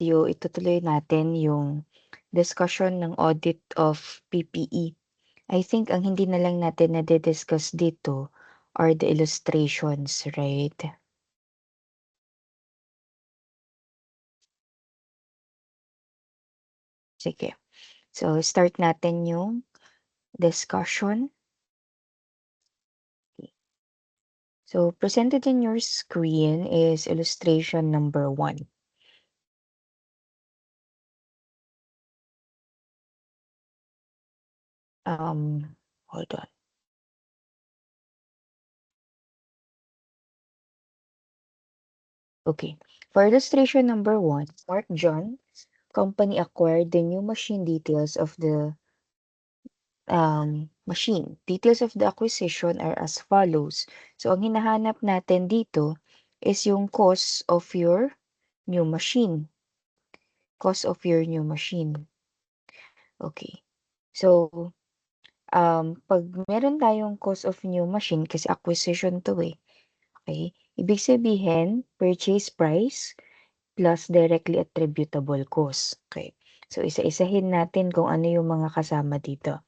Itutuloy natin yung discussion ng audit of PPE. I think ang hindi na lang natin nade-discuss dito are the illustrations, right? Sige. So, start natin yung discussion. So, presented in your screen is illustration number 1. Hold on. Okay. For illustration number 1, Mark John company acquired the new machine details of the machine. Details of the acquisition are as follows. So, ang hinahanap natin dito is yung cost of your new machine. Cost of your new machine. Okay. So, pag meron tayong cost of new machine, kasi acquisition to eh. Okay? Ibig sabihin, purchase price plus directly attributable cost. Okay. So, isa-isahin natin kung ano yung mga kasama dito.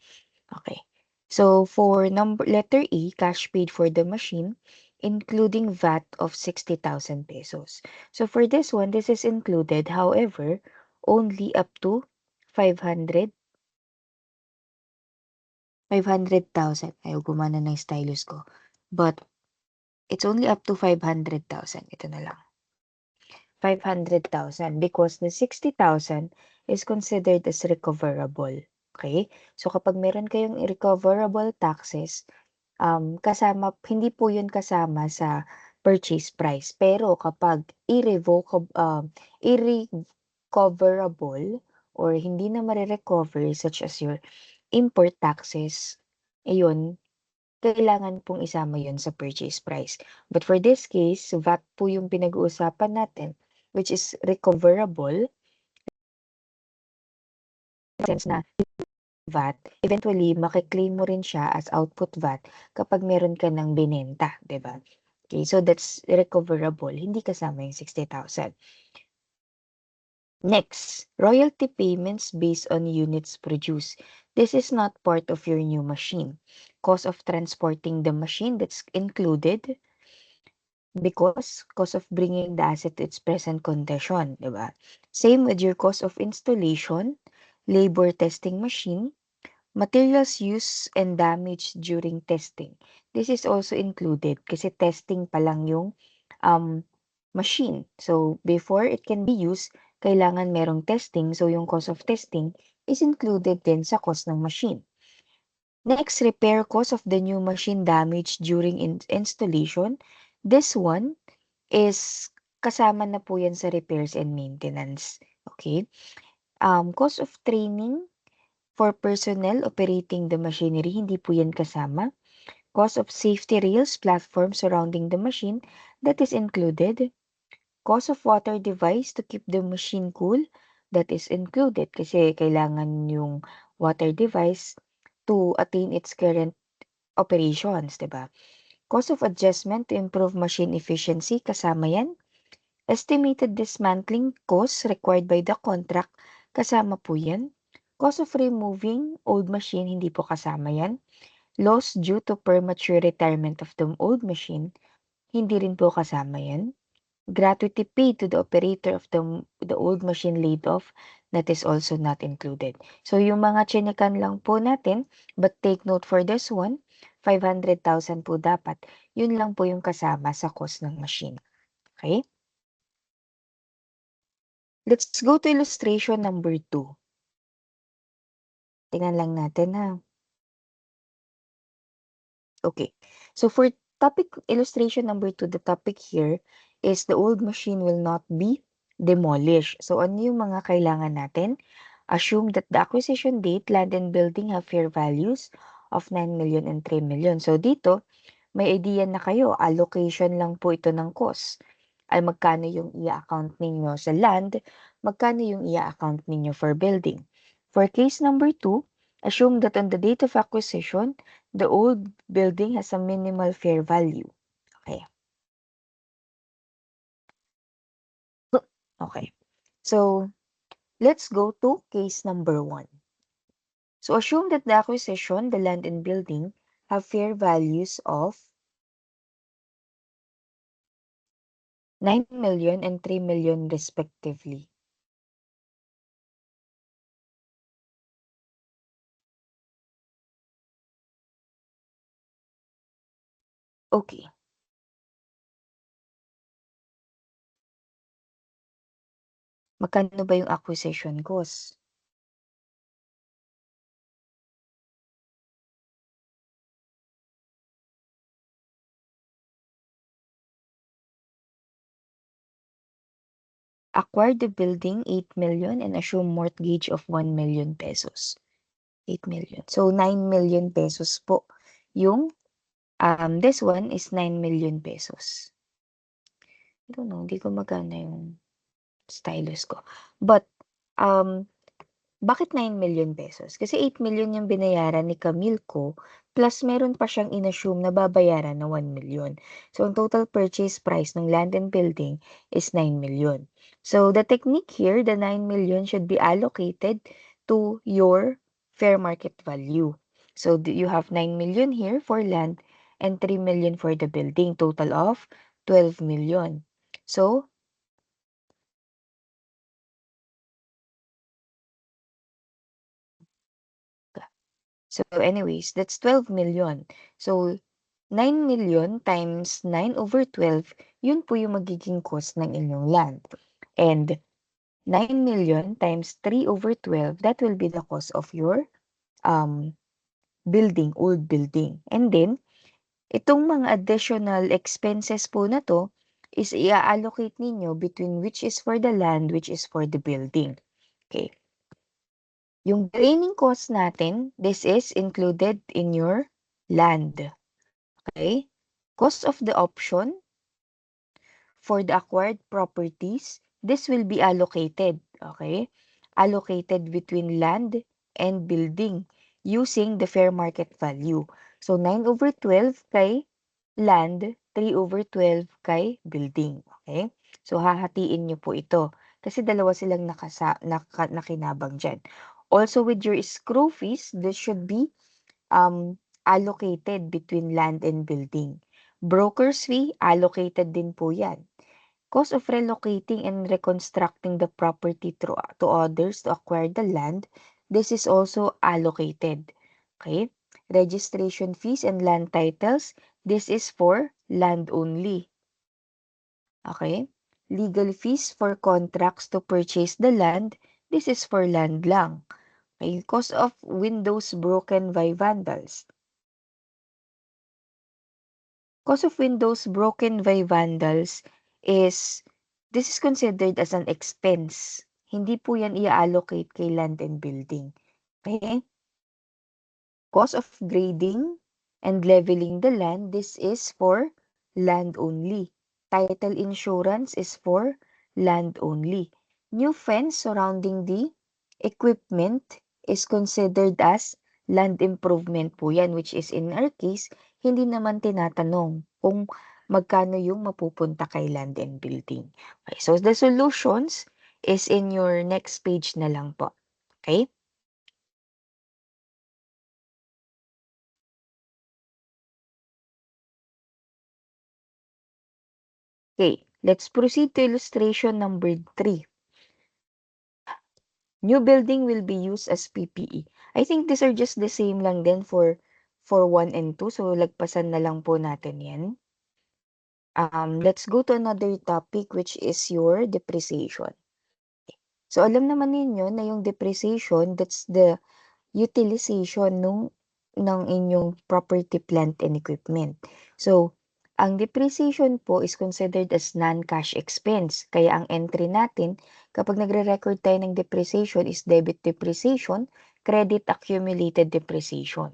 Okay. So, for letter E, cash paid for the machine, including VAT of 60,000 pesos. So, for this one, this is included. However, only up to 500,000. Ayaw gumana ng stylus ko. But, it's only up to 500,000. Ito na lang. 500,000 because the 60,000 is considered as recoverable. Okay? So, kapag meron kayong recoverable taxes, hindi po yun kasama sa purchase price. Pero kapag irrecoverable or hindi na marirecover such as your import taxes, ayun, kailangan pong isama yun sa purchase price. But for this case, VAT po yung pinag-uusapan natin, which is recoverable, sense na VAT, eventually makiklaim mo rin siya as output VAT kapag meron ka ng binenta, 'di ba? Okay, so that's recoverable, hindi kasama yung 60,000. Next, royalty payments based on units produced. This is not part of your new machine. Cost of transporting the machine, that's included because cost of bringing the asset to its present condition, 'di ba? Same with your cost of installation, labor testing machine, materials used and damaged during testing. This is also included kasi testing pa lang yung machine. So, before it can be used, kailangan merong testing. So, yung cost of testing is included din sa cost ng machine. Next, repair cost of the new machine damaged during installation. This one is kasama na po yan sa repairs and maintenance. Okay? Cost of training for personnel operating the machinery, hindi po yan kasama. Cost of safety rails, platform surrounding the machine, that is included. Cost of water device to keep the machine cool, that is included kasi kailangan yung water device to attain its current operations, 'di ba? Cost of adjustment to improve machine efficiency, kasama yan. Estimated dismantling costs required by the contract, kasama po yan. Cost of removing old machine, hindi po kasama yan. Loss due to premature retirement of the old machine, hindi rin po kasama yan. Gratuity paid to the operator of the old machine laid off, that is also not included. So yung mga chinikan lang po natin, but take note for this one, 500,000 po dapat. Yun lang po yung kasama sa cost ng machine. Okay? Let's go to illustration number 2. Tingnan lang natin ha. Okay. So for topic illustration number 2, the topic here is the old machine will not be demolished. So ano yung mga kailangan natin? Assume that the acquisition date, land and building have fair values of 9 million and 3 million. So dito, may idea na kayo, allocation lang po ito ng cost. Ay magkano yung i-account ninyo sa land, magkano yung i-account ninyo for building. For case number 2, assume that on the date of acquisition, the old building has a minimal fair value. Okay. Okay. So, let's go to case number 1. So, assume that the acquisition, the land and building, have fair values of 9 million and 3 million respectively. Okay. Magkano ba yung acquisition cost? Acquire the building 8 million and assume mortgage of 1 million pesos. 8 million. So, 9 million pesos po yung this one is 9 million pesos. I don't know, hindi ko magana yung stylus ko. But, bakit 9 million pesos? Kasi 8 million yung binayaran ni Camille ko, plus meron pa siyang inassume na babayaran na 1 million. So, ang total purchase price ng land and building is 9 million. So, the technique here, the 9 million should be allocated to your fair market value. So, you have 9 million here for land and 3 million for the building, total of 12 million. So, anyways, that's 12 million. So, 9 million times 9 over 12, yun po yung magiging cost ng inyong land. And 9 million times 3 over 12, that will be the cost of your building, old building. And then, itong mga additional expenses po na to is i-allocate ninyo between which is for the land, which is for the building. Okay. Yung draining cost natin, this is included in your land. Okay? Cost of the option for the acquired properties, this will be allocated. Okay? Allocated between land and building using the fair market value. So, 9 over 12 kay land, 3 over 12 kay building. Okay? So, hahatiin nyo po ito. Kasi dalawa silang nakinabang dyan. Also, with your screw fees, this should be allocated between land and building. Broker's fee, allocated din po yan. Cost of relocating and reconstructing the property to others to acquire the land, this is also allocated. Okay? Registration fees and land titles, this is for land only. Okay? Legal fees for contracts to purchase the land, this is for land lang. Okay? Cost of windows broken by vandals. Cost of windows broken by vandals this is considered as an expense. Hindi po yan i-allocate kay land and building. Okay? Cost of grading and leveling the land, this is for land only. Title insurance is for land only. New fence surrounding the equipment is considered as land improvement po yan, which is in our case, hindi naman tinatanong kung magkano yung mapupunta kay land and building. Okay, so the solutions is in your next page na lang po. Okay? Okay, let's proceed to illustration number 3. New building will be used as PPE. I think these are just the same lang din for 1 and 2. So, lagpasan na lang po natin yan. Let's go to another topic which is your depreciation. So, alam naman ninyo na yung depreciation, that's the utilization ng inyong property, plant, and equipment. So, ang depreciation po is considered as non-cash expense. Kaya ang entry natin, kapag nagre-record tayo ng depreciation is debit depreciation, credit accumulated depreciation.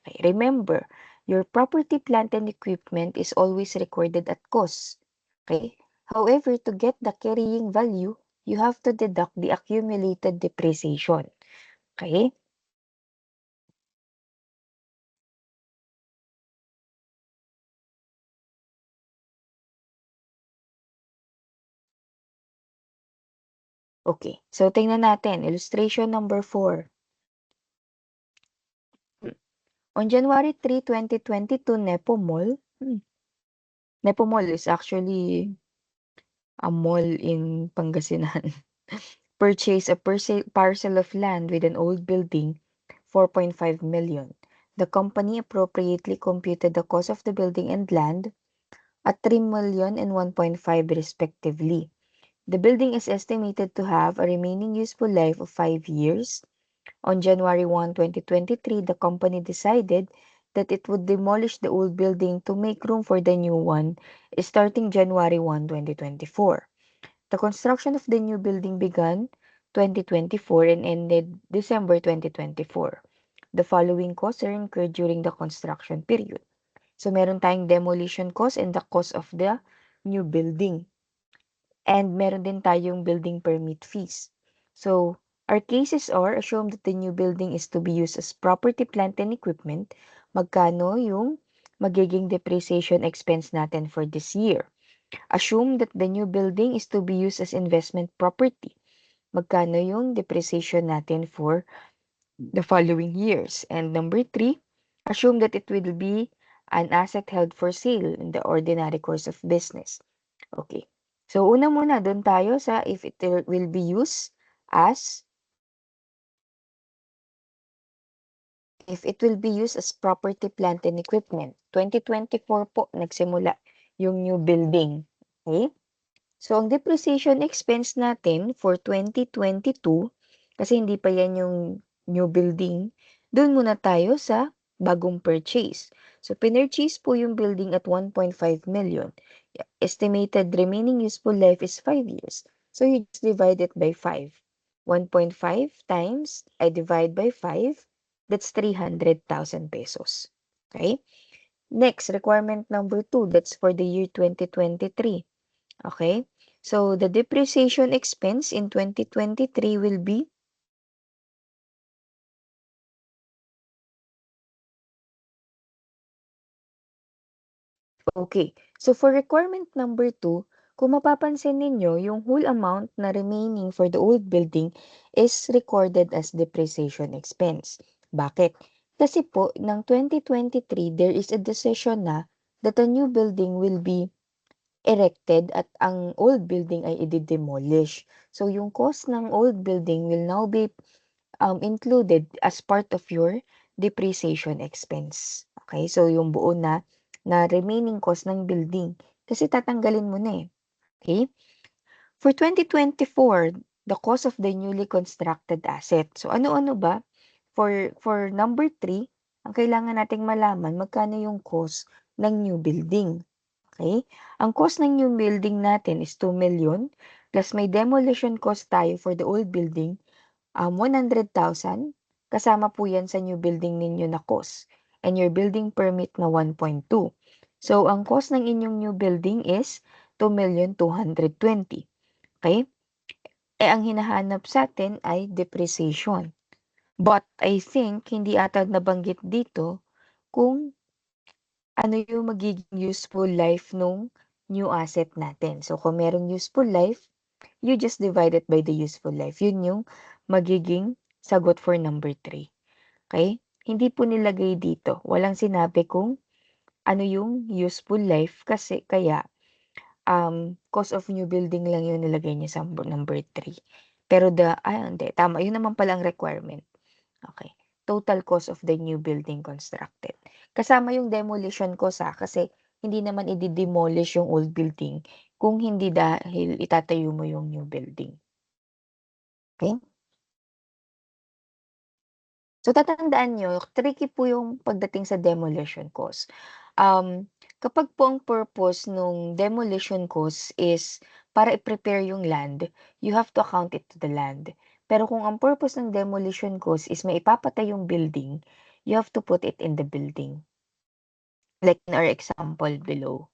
Okay, remember, your property, plant, and equipment is always recorded at cost. Okay? However, to get the carrying value, you have to deduct the accumulated depreciation. Okay? Okay, so tingnan natin, illustration number 4. On January 3, 2022, Nepo Mall is actually a mall in Pangasinan. Purchased a parcel of land with an old building, 4.5 million. The company appropriately computed the cost of the building and land at 3 million and 1.5 respectively. The building is estimated to have a remaining useful life of 5 years. On January 1, 2023, the company decided that it would demolish the old building to make room for the new one starting January 1, 2024. The construction of the new building began 2024 and ended December 2024. The following costs are incurred during the construction period. So meron tayong demolition cost and the cost of the new building. And meron din tayong building permit fees. So our cases are, assume that the new building is to be used as property, plant, and equipment. Magkano yung magiging depreciation expense natin for this year? Assume that the new building is to be used as investment property. Magkano yung depreciation natin for the following years? And number 3, assume that it will be an asset held for sale in the ordinary course of business. Okay. So, una muna, doon tayo sa if it will be used as property, plant, and equipment. 2024 po nagsimula yung new building. Okay? So, ang depreciation expense natin for 2022, kasi hindi pa yan yung new building, doon muna tayo sa bagong purchase. So, pinurchase po yung building at 1.5 million. Estimated remaining useful life is 5 years. So, you just divide it by 5. 1.5 times, I divide by 5, that's 300,000 pesos. Okay? Next, requirement number 2, that's for the year 2023. Okay? So, the depreciation expense in 2023 will be okay. So, for requirement number 2, kung mapapansin ninyo, yung whole amount na remaining for the old building is recorded as depreciation expense. Bakit? Kasi po, ng 2023, there is a decision na that a new building will be erected at ang old building ay i-demolish. So, yung cost ng old building will now be included as part of your depreciation expense. Okay? So, yung buo na remaining cost ng building. Kasi tatanggalin mo na eh. Okay? For 2024, the cost of the newly constructed asset. So, ano-ano ba? For number 3, ang kailangan nating malaman, magkano yung cost ng new building. Okay? Ang cost ng new building natin is 2 million plus may demolition cost tayo for the old building 100,000, kasama po yan sa new building ninyo na cost, and your building permit na 1.2. So, ang cost ng inyong new building is 2,220,000. Okay? Ang hinahanap sa atin ay depreciation. But, I think, hindi ata nabanggit dito kung ano yung magiging useful life nung new asset natin. So, kung merong useful life, you just divide it by the useful life. Yun yung magiging sagot for number 3. Okay? Hindi po nilagay dito. Walang sinabi kung ano yung useful life kasi kaya cost of new building lang yung nilagay niya sa number 3. Pero hindi, tama. Yun naman pala ang requirement. Okay. Total cost of the new building constructed. Kasama yung demolition cost kasi hindi naman i-demolish yung old building kung hindi dahil itatayo mo yung new building. Okay? So, tatandaan nyo, tricky po yung pagdating sa demolition cost. Kapag po ang purpose nung demolition cost is para i-prepare yung land, you have to account it to the land. Pero kung ang purpose ng demolition cost is maipapatay yung building, you have to put it in the building. Like in our example below,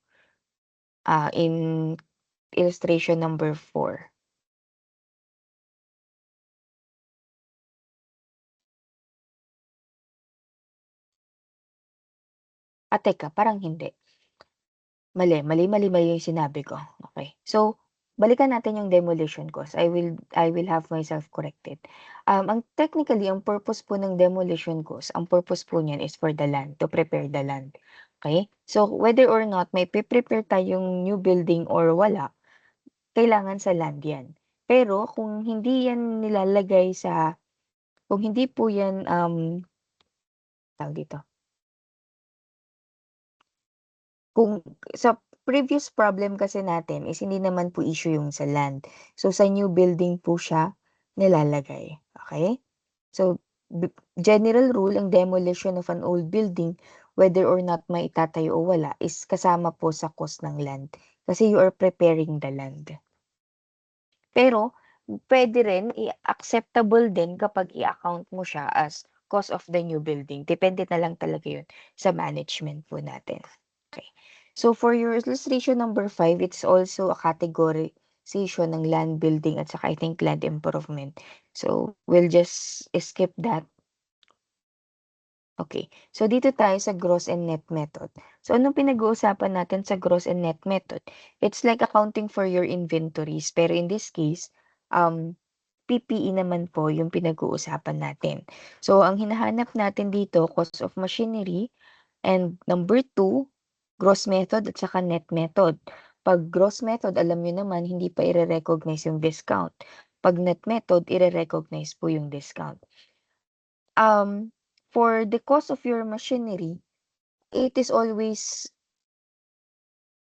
in illustration number 4. Teka, parang hindi. Mali yung sinabi ko. Okay. So, balikan natin yung demolition cost. I will have myself corrected. Ang purpose po ng demolition cost, ang purpose po niyan is for the land, to prepare the land. Okay? So, whether or not may prepare tayong new building or wala, kailangan sa land yan. Pero kung hindi yan nilalagay sa, kung hindi po yan, tawag dito, kung sa previous problem kasi natin is hindi naman po issue yung sa land. So, sa new building po siya nilalagay. Okay? So, general rule, ang demolition of an old building, whether or not maitatayo o wala, is kasama po sa cost ng land. Kasi you are preparing the land. Pero puwede rin acceptable din kapag i-account mo siya as cost of the new building. Depende na lang talaga 'yun sa management po natin. Okay. So for your illustration number 5, it's also a categorization ng land building at saka I think land improvement. So we'll just skip that. Okay. So dito tayo sa gross and net method. So anong pinag-uusapan natin sa gross and net method? It's like accounting for your inventories. Pero in this case, PPE naman po yung pinag-uusapan natin. So ang hinahanap natin dito, cost of machinery, and number 2, gross method at saka net method. Pag gross method, alam niyo naman, hindi pa ire-recognize yung discount. Pag net method, ire-recognize po yung discount. For the cost of your machinery, it is always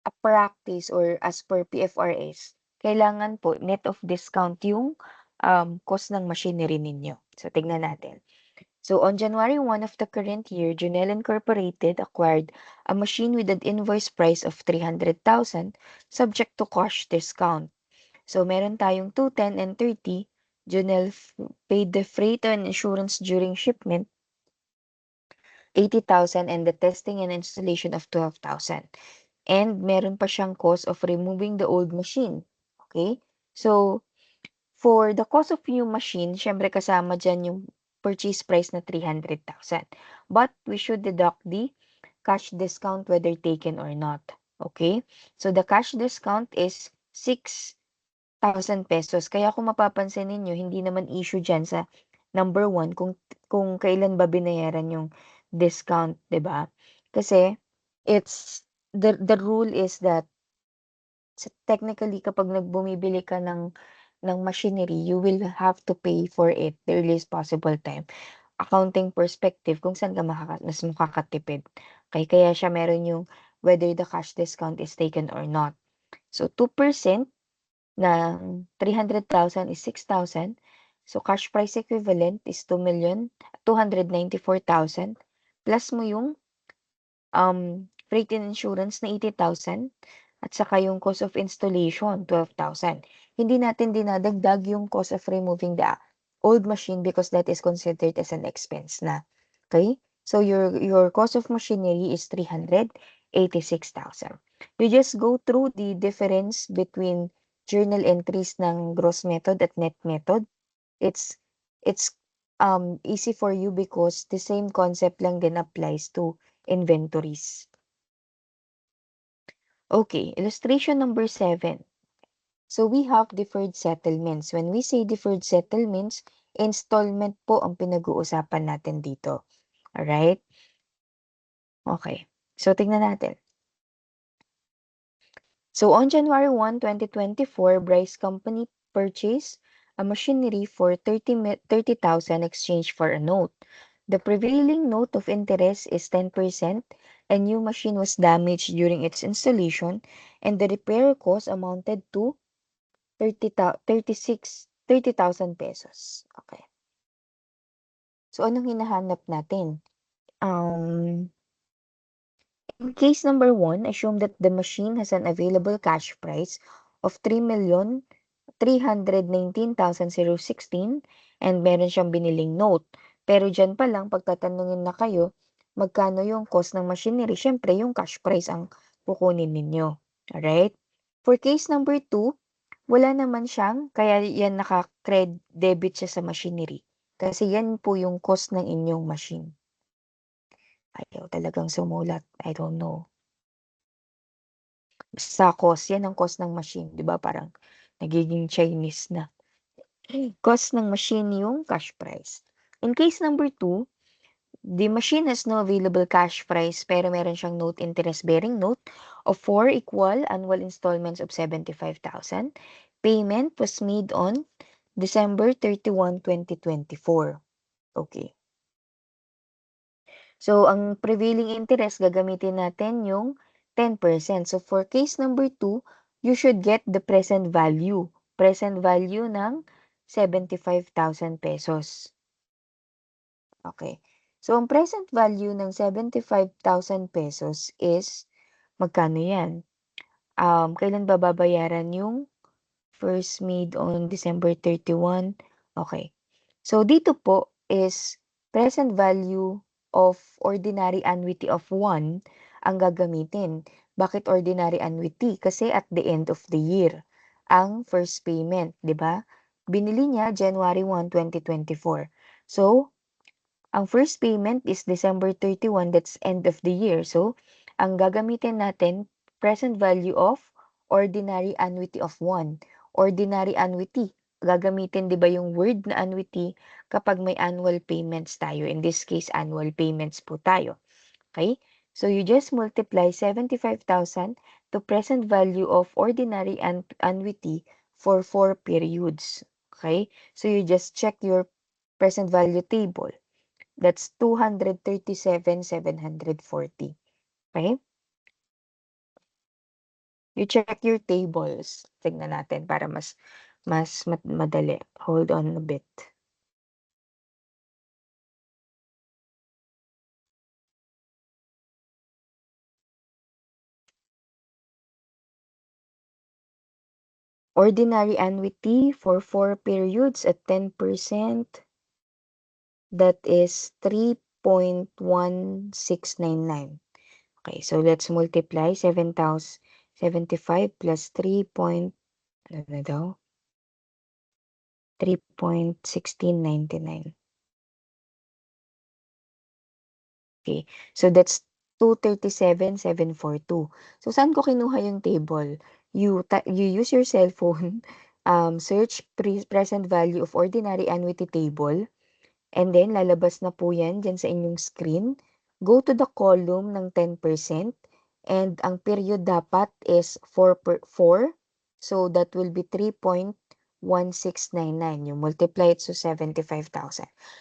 a practice or as per PFRS, kailangan po net of discount yung cost ng machinery ninyo. So, tignan natin. So, on January 1 of the current year, Junel Incorporated acquired a machine with an invoice price of 300,000 subject to cash discount. So, meron tayong 210 and 30. Junel paid the freight and insurance during shipment 80,000 and the testing and installation of 12,000. And meron pa siyang cost of removing the old machine. Okay? So, for the cost of new machine, syempre kasama dyan yung purchase price na 300,000. But we should deduct the cash discount whether taken or not. Okay? So, the cash discount is 6,000 pesos. Kaya kung mapapansin ninyo, hindi naman issue dyan sa number 1 kung kailan ba binayaran yung discount, 'di ba? Kasi it's the rule is that technically kapag bumibili ka ng machinery, you will have to pay for it the earliest possible time. Accounting perspective kung saan ka mas makakatipid. Kaya siya meron yung whether the cash discount is taken or not. So 2% ng 300,000 is 6,000. So, cash price equivalent is 2,294,000 plus mo yung freight and insurance na 80,000 at saka yung cost of installation, 12,000. Hindi natin dinadagdag yung cost of removing the old machine because that is considered as an expense na. Okay? So, your cost of machinery is 386,000. You just go through the difference between journal entries ng gross method at net method. It's easy for you because the same concept lang din applies to inventories. Okay, illustration number 7. So we have deferred settlements. When we say deferred settlements, installment po ang pinag-uusapan natin dito. Alright? Okay. So tingnan natin. So on January 1, 2024, Bryce Company purchased a machinery for 30,000 exchange for a note. The prevailing note of interest is 10%. A new machine was damaged during its installation and the repair cost amounted to 30,000 pesos. Okay. So anong hinahanap natin? In case number 1, assume that the machine has an available cash price of 3,319,016 and meron siyang biniling note. Pero dyan pa lang, pagtatanungin na kayo, magkano yung cost ng machinery, syempre yung cash price ang kukunin ninyo. Alright? For case number 2, wala naman siyang, kaya yan naka-debit siya sa machinery. Kasi yan po yung cost ng inyong machine. Ayaw talagang sumulat. I don't know. sa cost, yan ang cost ng machine, 'di ba parang nagiging Chinese na. Cost ng machine yung cash price. In case number 2, the machine has no available cash price pero meron siyang note interest-bearing note of 4 equal annual installments of 75,000. Payment was made on December 31, 2024. Okay. So, ang prevailing interest, gagamitin natin yung 10%. So, for case number 2, you should get the present value. Present value ng 75,000 pesos. Okay. So, ang present value ng 75,000 pesos is, magkano yan? Kailan ba babayaran yung first made on December 31? Okay. So, dito po is present value of ordinary annuity of 1 ang gagamitin. Bakit ordinary annuity? Kasi at the end of the year, ang first payment, di ba? Binili niya January 1, 2024. So, ang first payment is December 31, that's end of the year. So, ang gagamitin natin, present value of ordinary annuity of 1. Ordinary annuity, gagamitin 'di ba yung word na annuity kapag may annual payments tayo. In this case, annual payments po tayo. Okay? So, you just multiply 75,000 to present value of ordinary annuity for 4 periods. Okay? So, you just check your present value table. That's 237,740. Okay? You check your tables. Tignan natin para mas madali. Hold on a bit. Ordinary annuity for 4 periods at 10%. That is 3.1699. Okay, so let's multiply 7,075 plus 3 point, ano na daw? 3.1699. Okay, so that's 237,742. So, saan ko kinuha yung table? You use your cellphone, search present value of ordinary annuity table, and then lalabas na po yan dyan sa inyong screen. Go to the column ng 10%, and ang period dapat is 4 per 4. So, that will be 3.1699. You multiply it to 75,000.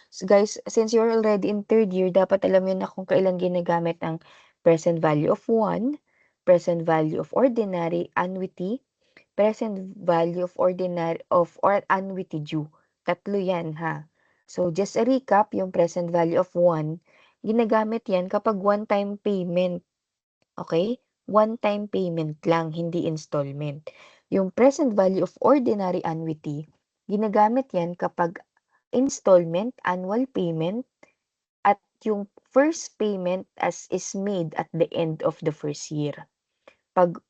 So, guys, since you're already in third year, dapat alam nyo na kung kailan ginagamit ang present value of 1, present value of ordinary annuity, present value of ordinary or annuity due. Tatlo yan, ha? So, just a recap, yung present value of 1, ginagamit yan kapag one-time payment. Okay? One-time payment lang, hindi installment. Yung present value of ordinary annuity, ginagamit yan kapag installment, annual payment, at yung first payment as is made at the end of the first year. Pag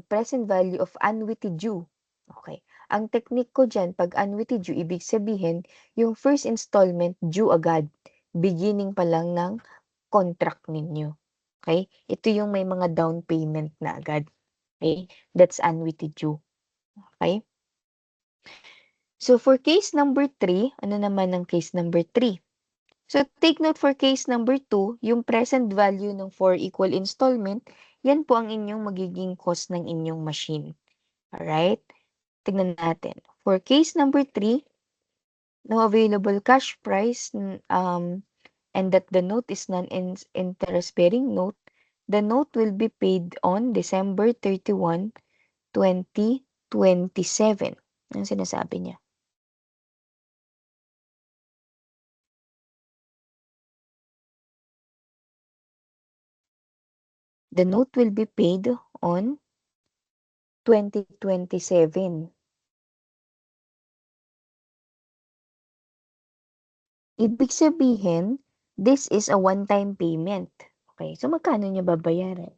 present value of annuity due, okay. Ang technique ko diyan, pag annuity due, ibig sabihin, yung first installment due agad, beginning pa lang ng contract ninyo. Okay? Ito yung may mga down payment na agad. Okay? That's annuity due. Okay? So, for case number 3, ano naman ang case number 3? So, take note for case number 2, yung present value ng 4 equal installment, yan po ang inyong magiging cost ng inyong machine. Alright? Tignan natin. For case number 3, no available cash price, and that the note is non-interest-bearing note, the note will be paid on December 31, 2027. Ang sinasabi niya. The note will be paid on 2027. Ibig sabihin, this is a one-time payment. Okay, so magkano niya babayaran?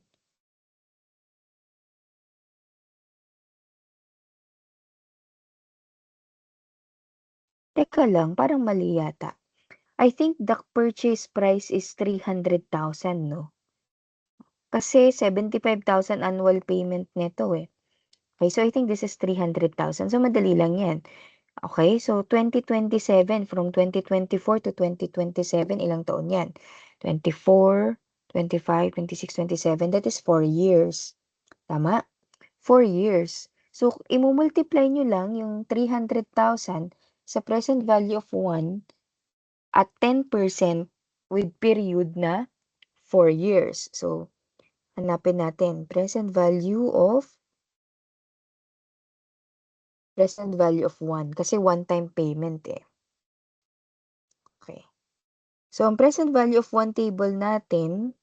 Teka lang, parang mali yata. I think the purchase price is 300,000, no? Kasi 75,000 annual payment nito, eh. Okay, so I think this is 300,000. So madali lang 'yan. Okay, so 2027, from 2024 to 2027, ilang taon 'yan? 24, 25, 26, 27, that is 4 years. Tama? 4 years. So imu-multiply niyo lang yung 300,000 sa present value of 1 at 10% with period na 4 years. So hanapin natin present value of 1 kasi one-time payment, eh. Okay. So ang present value of 1 table natin,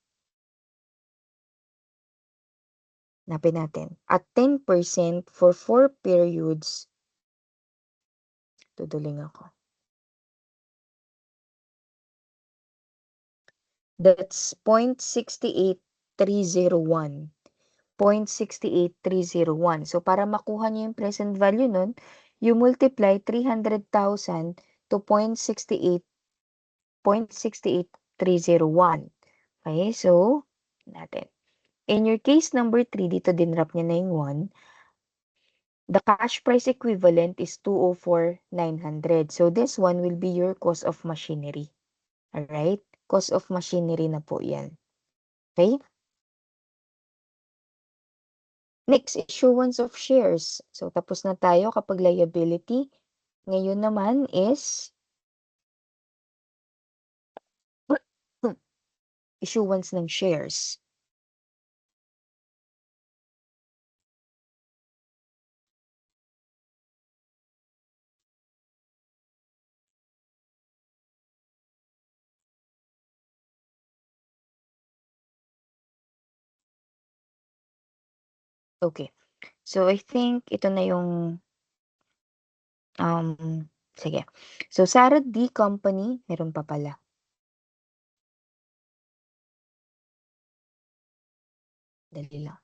hanapin natin, at 10% for 4 periods, tuduling ako. That's 0.68301. 0.68301. So para makuha niyo yung present value nun, you multiply 300,000 to 0.68301. Okay, so natin. In your case number 3, dito dinrap niya na yung 1. The cash price equivalent is 204,900. So this one will be your cost of machinery. Alright? Cost of machinery na po yan. Okay? Next, issuance of shares. So tapos na tayo kapag liability. Ngayon naman is issuance ng shares. Okay. So I think ito na yung sige. So Sarah D Company, meron pa pala. Dali lang.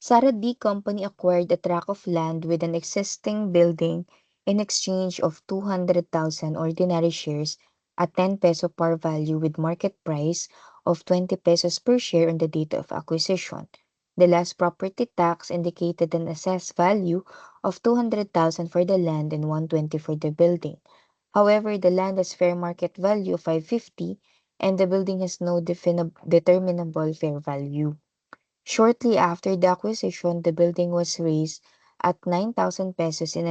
Sarah D Company acquired a tract of land with an existing building in exchange of 200,000 ordinary shares at 10 peso par value with market price of 20 pesos per share on the date of acquisition. The last property tax indicated an assessed value of 200,000 for the land and 120 for the building. However, the land has fair market value of 550 and the building has no determinable fair value. Shortly after the acquisition, the building was raised at 9,000 pesos in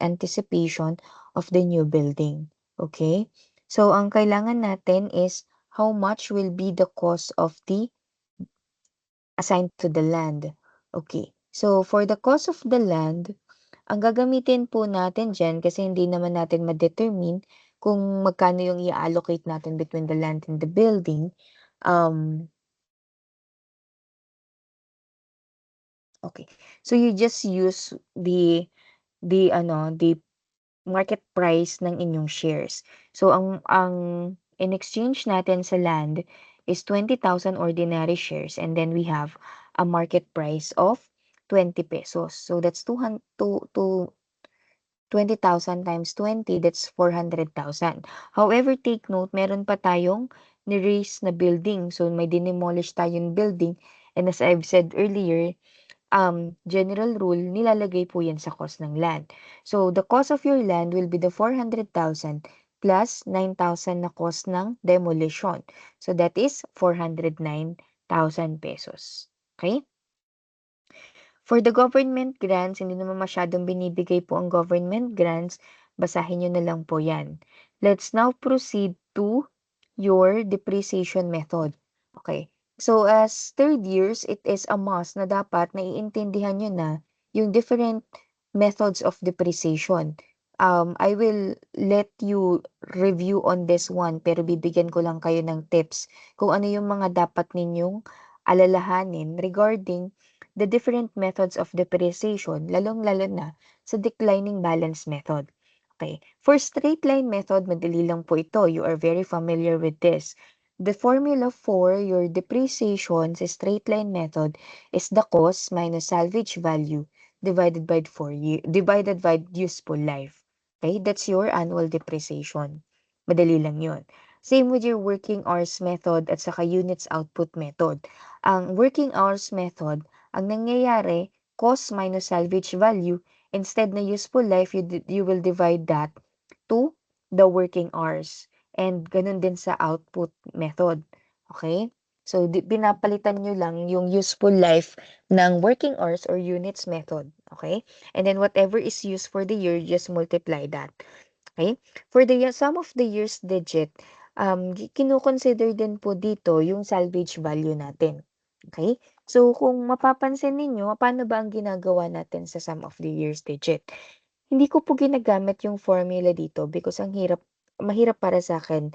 anticipation of the new building. Okay? So, ang kailangan natin is how much will be the cost of the assigned to the land. Okay. So, for the cost of the land, ang gagamitin po natin dyan, kasi hindi naman natin ma-determine kung magkano yung i-allocate natin between the land and the building. Okay. So you just use the market price ng inyong shares. So ang in exchange natin sa land is 20,000 ordinary shares and then we have a market price of 20 pesos. So that's 20,000 times 20, that's 400,000. However, take note, meron pa tayong ni-raise na building. So may dinemolish tayong building, and as I've said earlier, general rule, nilalagay po yan sa cost ng land. So, the cost of your land will be the 400,000 plus 9,000 na cost ng demolition. So, that is 409,000 pesos. Okay? For the government grants, hindi naman masyadong binibigay po ang government grants. Basahin nyo na lang po yan. Let's now proceed to your depreciation method. Okay. So, as third years, it is a must na dapat naiintindihan nyo na yung different methods of depreciation. I will let you review on this one, pero bibigyan ko lang kayo ng tips kung ano yung mga dapat ninyong alalahanin regarding the different methods of depreciation, lalong-lalo na sa declining balance method. Okay. For straight line method, madali lang po ito. You are very familiar with this. The formula for your depreciation sa straight line method is the cost minus salvage value divided by useful life. Okay, that's your annual depreciation. Madali lang yun. Same with your working hours method at saka units output method. Ang working hours method, ang nangyayari, cost minus salvage value, instead na useful life, you will divide that to the working hours. And ganun din sa output method. Okay? So, pinapalitan nyo lang yung useful life ng working hours or units method. Okay? And then whatever is used for the year, just multiply that. Okay? For the sum of the year's digit, kino-consider din po dito yung salvage value natin. Okay? So, kung mapapansin ninyo, paano ba ang ginagawa natin sa sum of the year's digit? Hindi ko po ginagamit yung formula dito because mahirap para sa akin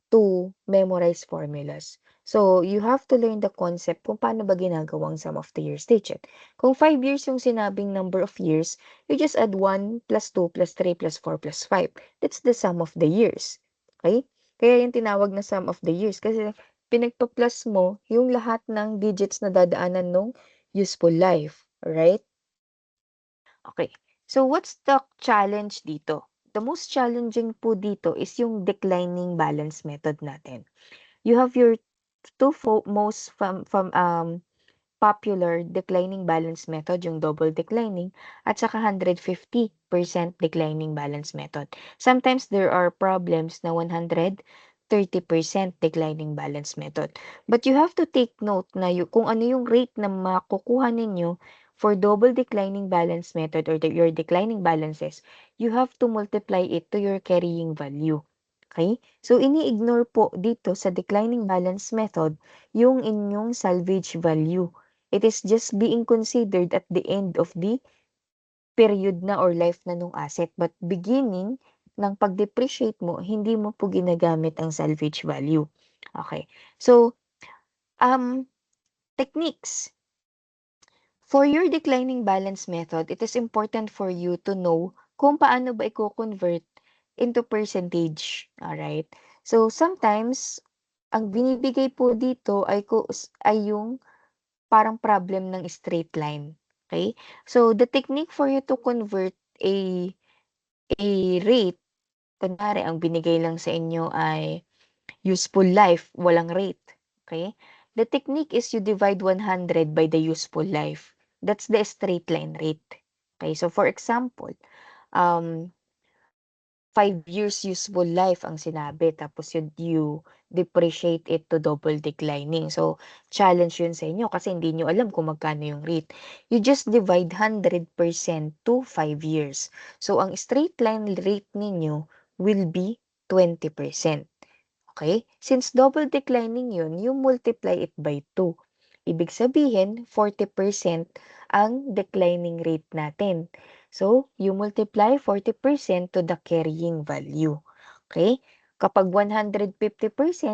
to memorize formulas. So, you have to learn the concept kung paano ba ginagawang sum of the year's digit. Kung 5 years yung sinabing number of years, you just add 1 plus 2 plus 3 plus 4 plus 5. That's the sum of the years. Okay? Kaya yung tinawag na sum of the years kasi pinagpa-plus mo yung lahat ng digits na dadaanan nung useful life. Alright? Okay. So, what's the challenge dito? The most challenging po dito is yung declining balance method natin. You have your two most popular declining balance method, yung double declining, at saka 150% declining balance method. Sometimes there are problems na 130% declining balance method. But you have to take note na kung ano yung rate na makukuha ninyo for double declining balance method or your declining balances, you have to multiply it to your carrying value. Okay? So, ini-ignore po dito sa declining balance method yung inyong salvage value. It is just being considered at the end of the period na or life na nung asset. But beginning ng pag-depreciate mo, hindi mo po ginagamit ang salvage value. Okay. So, techniques. For your declining balance method, it is important for you to know kung paano ba i-convert into percentage. Alright? So, sometimes, ang binibigay po dito ay yung parang problem ng straight line. Okay? So, the technique for you to convert a a rate, kunwari, ang binigay lang sa inyo ay useful life, walang rate. Okay? The technique is you divide 100 by the useful life. That's the straight line rate. Okay? So, for example, um, 5 years useful life ang sinabi, tapos you depreciate it to double declining. So, challenge yun sa inyo kasi hindi nyo alam kung magkano yung rate. You just divide 100% to 5 years. So, ang straight line rate ninyo will be 20%. Okay? Since double declining yun, you multiply it by 2. Ibig sabihin, 40% ang declining rate natin. So, you multiply 40% to the carrying value. Okay? Kapag 150%,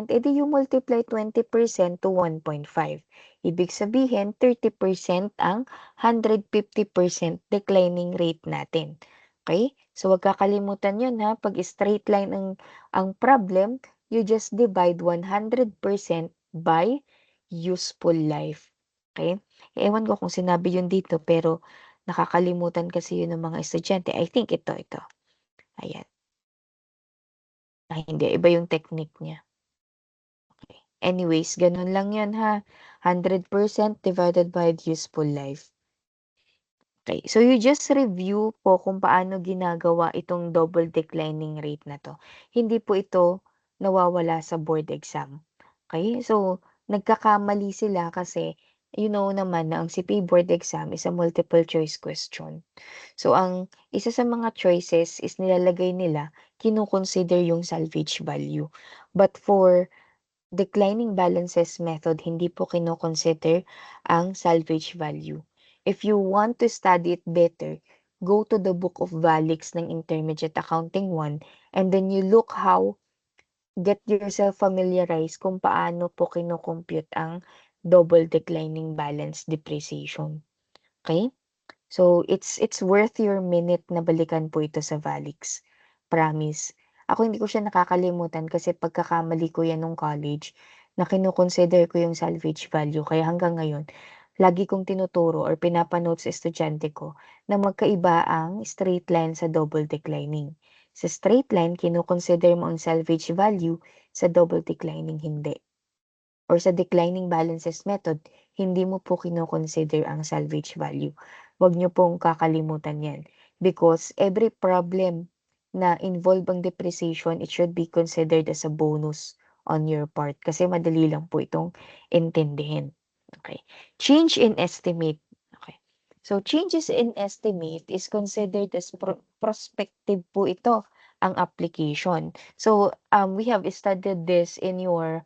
edi you multiply 20% to 1.5. Ibig sabihin, 30% ang 150% declining rate natin. Okay? So, wag kakalimutan yun ha. Pag straight line ang problem, you just divide 100% by useful life. Okay? Ewan ko kung sinabi yun dito, pero nakakalimutan kasi yun ng mga estudyante. I think ito. Ayan. Hindi, iba yung technique niya. Okay. Anyways, ganun lang yun ha. 100% divided by the useful life. Okay, so you just review po kung paano ginagawa itong double declining rate na 'to. Hindi po ito nawawala sa board exam. Okay, so nagkakamali sila kasi you know naman na ang CPA board exam is a multiple choice question. So ang isa sa mga choices is nilalagay nila, kino-consider yung salvage value. But for declining balances method, hindi po kino-consider ang salvage value. If you want to study it better, go to the book of Valix ng Intermediate Accounting 1 and then you look how, get yourself familiarized kung paano po kino-compute ang double declining balance depreciation. Okay? So, it's worth your minute na balikan po ito sa Valix. Promise. Ako hindi ko siya nakakalimutan kasi pagkakamali ko yan nung college na kino-consider ko yung salvage value. Kaya hanggang ngayon, lagi kong tinuturo or pinapanood sa estudyante ko na magkaiba ang straight line sa double declining. Sa straight line, kino-consider mo ang salvage value, sa double declining hindi. Or sa declining balances method, hindi mo po kino-consider ang salvage value. Huwag niyo pong kakalimutan 'yan because every problem na involve ang depreciation, it should be considered as a bonus on your part kasi madali lang po itong intindihin. Okay. Change in estimate. Okay. So, changes in estimate is considered as prospective po ito, ang application. So, we have studied this in your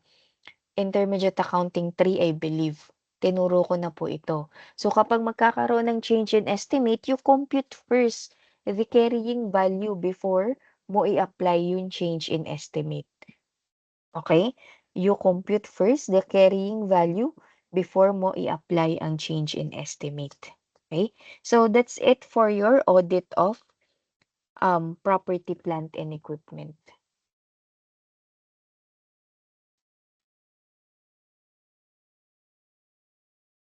Intermediate Accounting 3, I believe. Tinuro ko na po ito. So, kapag magkakaroon ng change in estimate, you compute first the carrying value before mo i-apply yung change in estimate. Okay? You compute first the carrying value before mo i-apply ang change in estimate. Okay? So, that's it for your audit of property, plant, and equipment.